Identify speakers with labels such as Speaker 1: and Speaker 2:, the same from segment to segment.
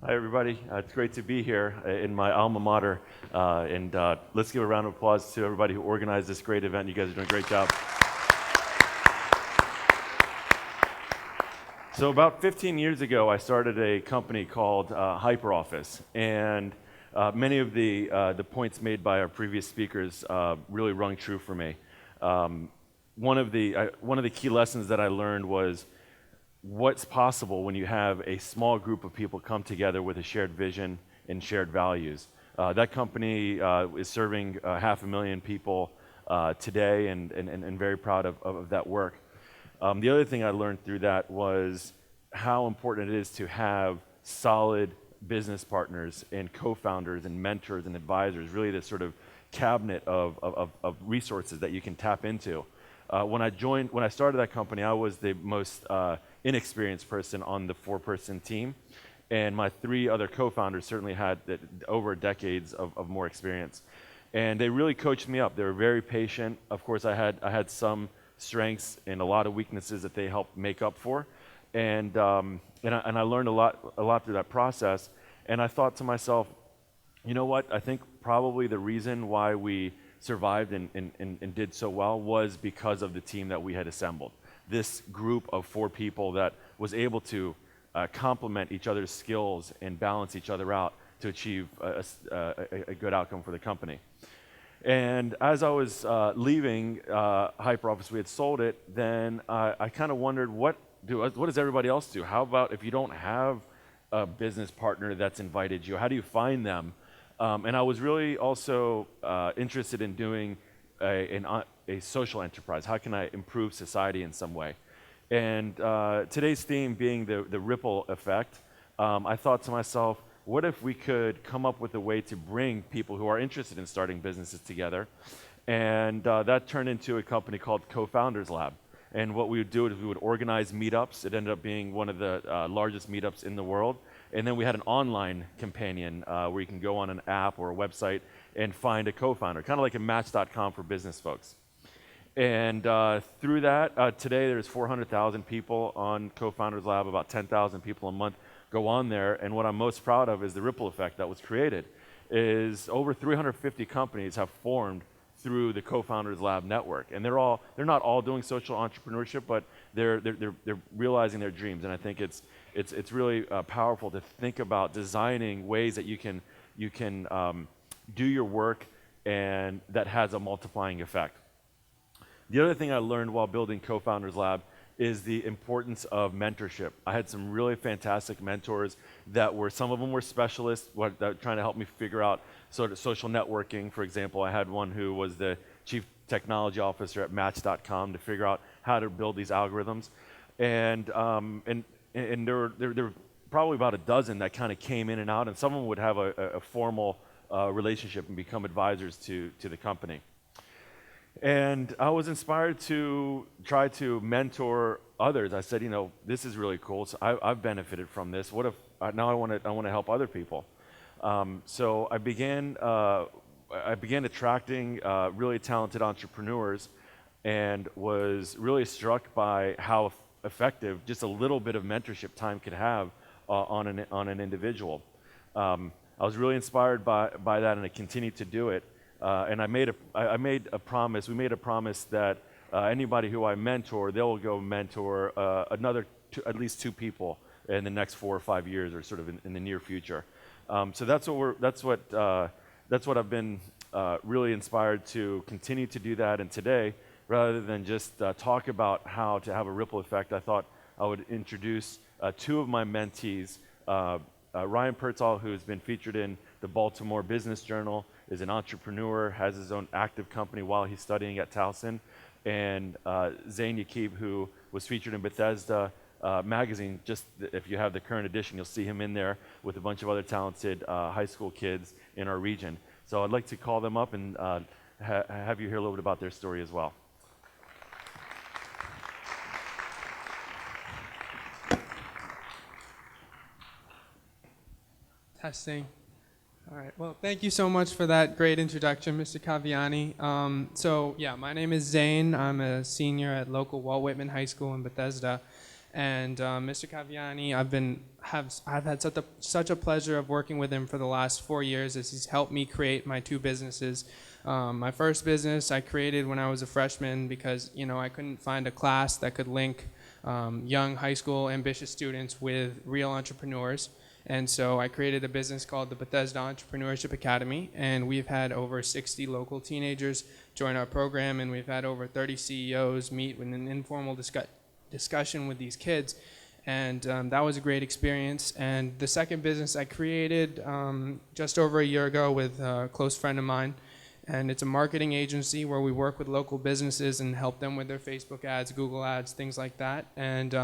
Speaker 1: Hi, everybody. It's great to be here in my alma mater. And let's give a round of applause to everybody who organized this great event. You guys are doing a great job. So about 15 years ago, I started a company called HyperOffice. And many of the points made by our previous speakers really rung true for me. One of the key lessons that I learned was what's possible when you have a small group of people come together with a shared vision and shared values. That company is serving 500,000 people today, and very proud of that work. The other thing I learned through that was how important it is to have solid business partners and co-founders and mentors and advisors, really this sort of cabinet of resources that you can tap into. When I started that company, I was the most inexperienced person on the 4-person team, and my 3 other co-founders certainly had over decades of more experience. And they really coached me up. They were very patient. Of course, I had some strengths and a lot of weaknesses that they helped make up for, and I learned a lot through that process. And I thought to myself, you know what? I think probably the reason why we survived and did so well was because of the team that we had assembled. This group of 4 people that was able to complement each other's skills and balance each other out to achieve a good outcome for the company. And as I was leaving HyperOffice, we had sold it, then I kind of wondered, what does everybody else do? How about if you don't have a business partner that's invited you? How do you find them? And I was really also interested in doing a social enterprise. How can I improve society in some way? And today's theme being the ripple effect, I thought to myself, what if we could come up with a way to bring people who are interested in starting businesses together? And that turned into a company called CoFoundersLab. And what we would do is we would organize meetups. It ended up being one of the largest meetups in the world. And then we had an online companion where you can go on an app or a website and find a co-founder, kind of like a Match.com for business folks. And through that, today there's 400,000 people on CoFoundersLab, about 10,000 people a month go on there. And what I'm most proud of is the ripple effect that was created. Is over 350 companies have formed through the CoFoundersLab network, and they're not all doing social entrepreneurship, but they're realizing their dreams. And I think it's really powerful to think about designing ways that you can do your work and that has a multiplying effect. The other thing I learned while building CoFoundersLab is the importance of mentorship. I had some really fantastic mentors some of them were specialists that were trying to help me figure out sort of social networking. For example, I had one who was the chief technology officer at Match.com to figure out how to build these algorithms. And there were probably about a dozen that kind of came in and out, and some of them would have a formal relationship and become advisors to the company. And I was inspired to try to mentor others. I said, this is really cool. So I've benefited from this. What if now I want to help other people? So I began attracting really talented entrepreneurs, and was really struck by how effective just a little bit of mentorship time could have on an individual. I was really inspired by that, and I continued to do it. And I made a promise. We made a promise that anybody who I mentor, they'll go mentor at least 2 people in the next 4 or 5 years, or sort of in the near future. So that's what I've been really inspired to continue to do that. And today, rather than just talk about how to have a ripple effect, I thought I would introduce 2 of my mentees. Ryan Pertall, who's been featured in the Baltimore Business Journal, is an entrepreneur, has his own active company while he's studying at Towson. And Zain Yaqub, who was featured in Bethesda magazine. Just if you have the current edition, you'll see him in there with a bunch of other talented high school kids in our region. So I'd like to call them up and have you hear a little bit about their story as well.
Speaker 2: Testing. All right. Well, thank you so much for that great introduction, Mr. Kaviani. My name is Zain. I'm a senior at local Walt Whitman High School in Bethesda. And Mr. Kaviani, I've had such a pleasure of working with him for the last 4 years as he's helped me create my 2 businesses. My first business I created when I was a freshman because I couldn't find a class that could link young high school ambitious students with real entrepreneurs. And so I created a business called the Bethesda Entrepreneurship Academy, and we've had over 60 local teenagers join our program, and we've had over 30 CEOs meet with an informal discussion with these kids, and that was a great experience. And the second business I created just over a year ago with a close friend of mine, and it's a marketing agency where we work with local businesses and help them with their Facebook ads, Google ads, things like that. And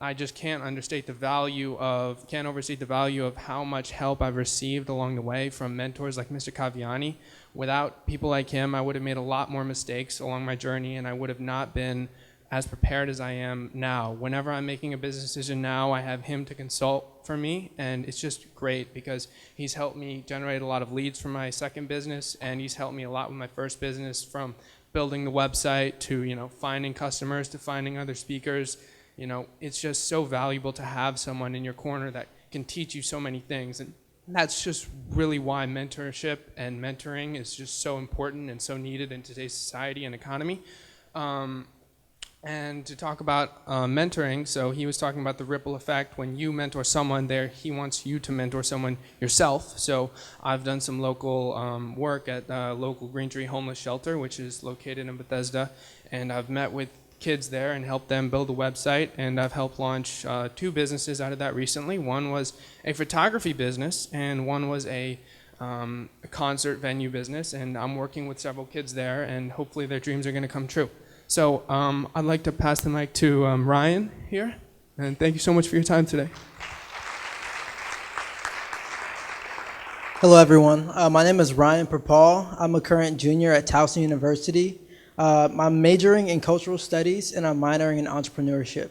Speaker 2: I just can't overstate the value of how much help I've received along the way from mentors like Mr. Kaviani. Without people like him, I would have made a lot more mistakes along my journey, and I would have not been as prepared as I am now. Whenever I'm making a business decision now, I have him to consult for me, and it's just great because he's helped me generate a lot of leads for my second business, and he's helped me a lot with my first business, from building the website to finding customers to finding other speakers. It's just so valuable to have someone in your corner that can teach you so many things. And that's just really why mentorship and mentoring is just so important and so needed in today's society and economy. And to talk about mentoring, so he was talking about the ripple effect. When you mentor someone there, he wants you to mentor someone yourself. So I've done some local work at local Green Tree Homeless Shelter, which is located in Bethesda, and I've met with kids there and helped them build a website, and I've helped launch 2 businesses out of that recently. One was a photography business, and one was a concert venue business, and I'm working with several kids there, and hopefully their dreams are going to come true. So I'd like to pass the mic to Ryan here, and thank you so much for your time today.
Speaker 3: Hello, everyone. My name is Ryan Perpal. I'm a current junior at Towson University. I'm majoring in cultural studies, and I'm minoring in entrepreneurship.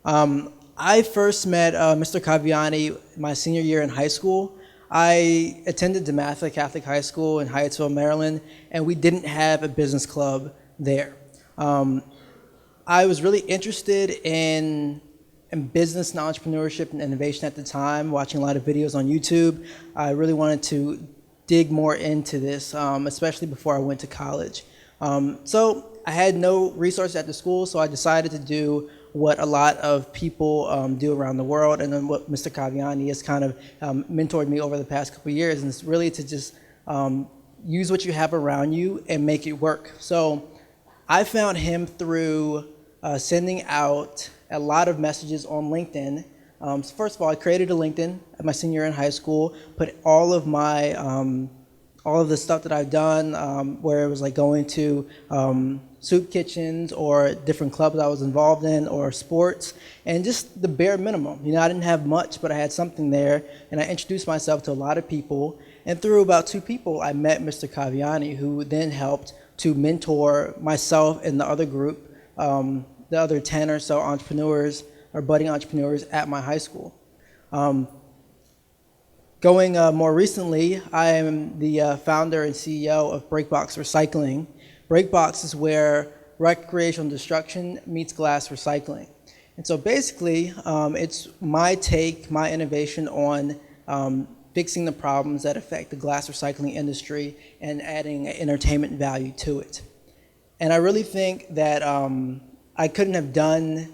Speaker 3: I first met Mr. Kaviani my senior year in high school. I attended DeMatha Catholic High School in Hyattsville, Maryland, and we didn't have a business club there. I was really interested in business and entrepreneurship and innovation at the time, watching a lot of videos on YouTube. I really wanted to dig more into this, especially before I went to college. So I had no resources at the school, so I decided to do what a lot of people do around the world, and then what Mr. Kaviani has kind of mentored me over the past couple of years, and it's really to just use what you have around you and make it work. So I found him through sending out a lot of messages on LinkedIn. So first of all, I created a LinkedIn at my senior year in high school, put all of my all of the stuff that I've done, where it was like going to soup kitchens or different clubs I was involved in, or sports, and just the bare minimum. I didn't have much, but I had something there, and I introduced myself to a lot of people. And through about 2 people, I met Mr. Kaviani, who then helped to mentor myself and the other group, the other 10 or so entrepreneurs or budding entrepreneurs at my high school. Going more recently, I am the founder and CEO of Breakbox Recycling. Breakbox is where recreational destruction meets glass recycling. And so basically, it's my innovation on fixing the problems that affect the glass recycling industry and adding entertainment value to it. And I really think that I couldn't have done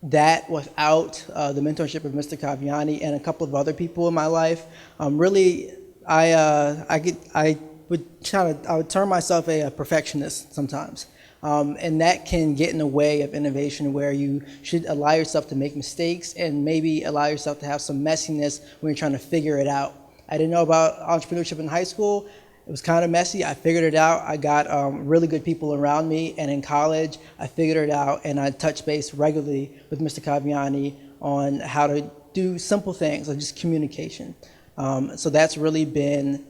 Speaker 3: that without the mentorship of Mr. Kaviani and a couple of other people in my life. Really, I would term myself a perfectionist sometimes. And that can get in the way of innovation, where you should allow yourself to make mistakes and maybe allow yourself to have some messiness when you're trying to figure it out. I didn't know about entrepreneurship in high school. It was kind of messy. I figured it out. I got really good people around me, and in college, I figured it out, and I touched base regularly with Mr. Kaviani on how to do simple things, like just communication. So that's really been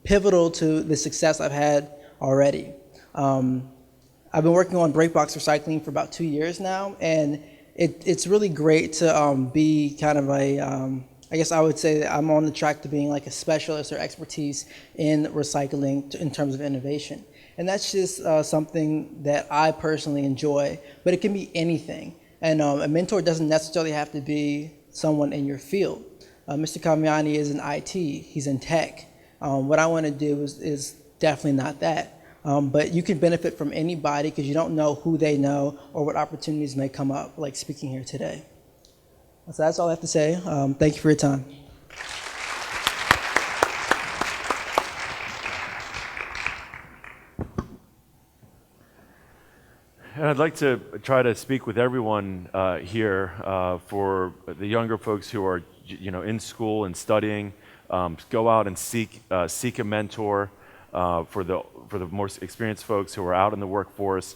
Speaker 3: pivotal to the success I've had already. I've been working on Breakbox Recycling for about 2 years now, and it's really great to be kind of I guess I would say that I'm on the track to being like a specialist or expertise in recycling in terms of innovation. And that's just something that I personally enjoy, but it can be anything. And a mentor doesn't necessarily have to be someone in your field. Mr. Kaviani is in IT, he's in tech. What I want to do is definitely not that. But you can benefit from anybody because you don't know who they know or what opportunities may come up, like speaking here today. So that's all I have to say. Thank you for your time.
Speaker 1: And I'd like to try to speak with everyone here for the younger folks who are, in school and studying. Go out and seek a mentor. For the more experienced folks who are out in the workforce,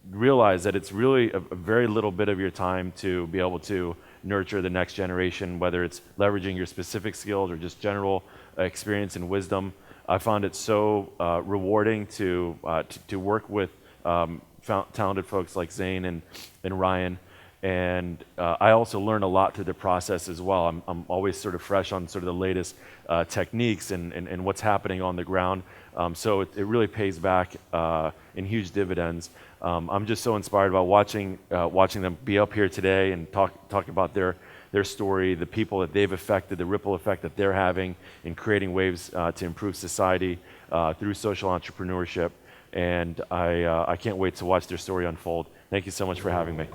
Speaker 1: realize that it's really a very little bit of your time to be able to nurture the next generation, whether it's leveraging your specific skills or just general experience and wisdom. I found it so rewarding to work with talented folks like Zane and Ryan. And I also learn a lot through the process as well. I'm always sort of fresh on sort of the latest techniques and what's happening on the ground. So it really pays back in huge dividends. I'm just so inspired by watching them be up here today and talk about their story, the people that they've affected, the ripple effect that they're having in creating waves to improve society through social entrepreneurship. And I can't wait to watch their story unfold. Thank you so much for having me.